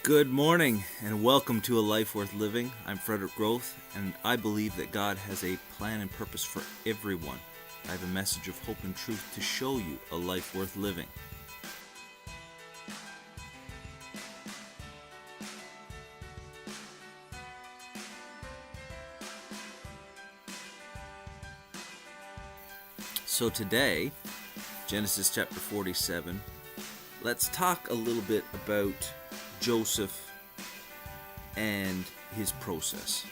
Good morning and welcome to A Life Worth Living. I'm Frederick Groth, and I believe that God has a plan and purpose for everyone. I have a message of hope and truth to show you a life worth living. So today, Genesis chapter 47, let's talk a little bit about Joseph and his process.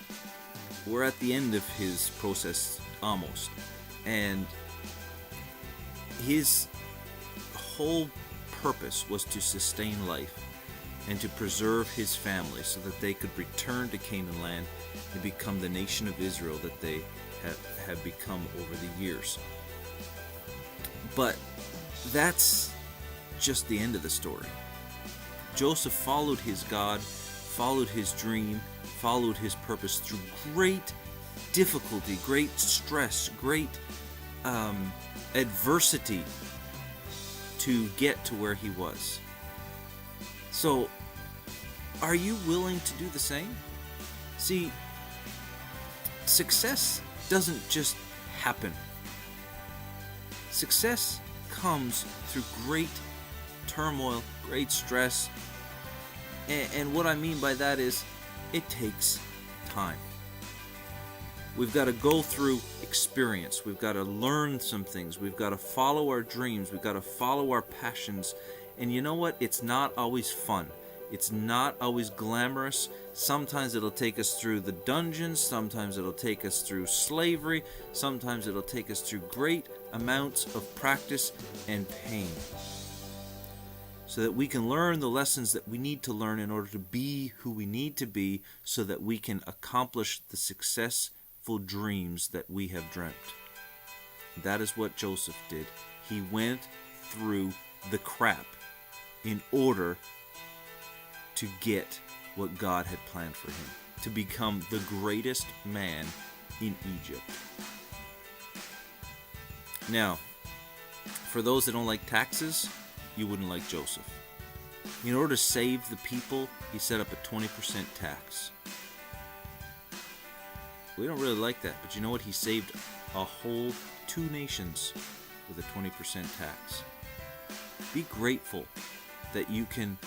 We're at the end of his process almost, and his whole purpose was to sustain life and to preserve his family so that they could return to Canaan land and become the nation of Israel that they have become over the years. But that's just the end of the story. Joseph followed his God, followed his dream, followed his purpose through great difficulty, great stress, great adversity to get to where he was. So, are you willing to do the same? See, success doesn't just happen. Success comes through great turmoil, great stress, and what I mean by that is it takes time. We've got to go through experience. We've got to learn some things. We've got to follow our dreams. We've got to follow our passions. And you know what? It's not always fun. It's not always glamorous. Sometimes it'll take us through the dungeons. Sometimes it'll take us through slavery. Sometimes it'll take us through great amounts of practice and pain, so that we can learn the lessons that we need to learn in order to be who we need to be, so that we can accomplish the successful dreams that we have dreamt. That is what Joseph did. He went through the crap in order to get what God had planned for him, to become the greatest man in Egypt. Now, for those that don't like taxes, you wouldn't like Joseph. In order to save the people, he set up a 20% tax. We don't really like that, but you know what? He saved a whole 2 nations with a 20% tax. Be grateful that you can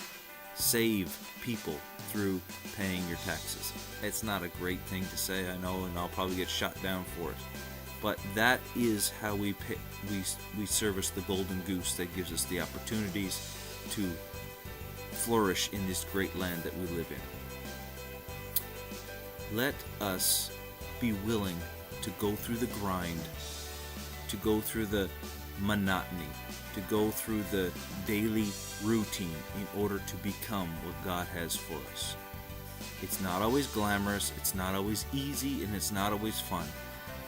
save people through paying your taxes. It's not a great thing to say, I know, and I'll probably get shot down for it. But that is how we service the golden goose that gives us the opportunities to flourish in this great land that we live in. Let us be willing to go through the grind, to go through the monotony, to go through the daily routine in order to become what God has for us. It's not always glamorous, it's not always easy, and it's not always fun.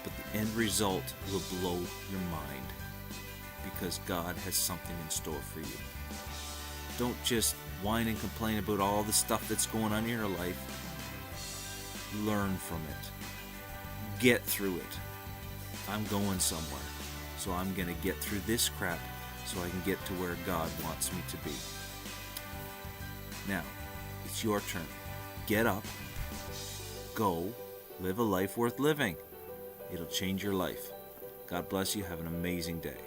But the end result will blow your mind, because God has something in store for you. Don't just whine and complain about all the stuff that's going on in your life. Learn from it. Get through it. I'm going somewhere, so I'm going to get through this crap so I can get to where God wants me to be. Now, it's your turn. Get up. Go. Live a life worth living. It'll change your life. God bless you. Have an amazing day.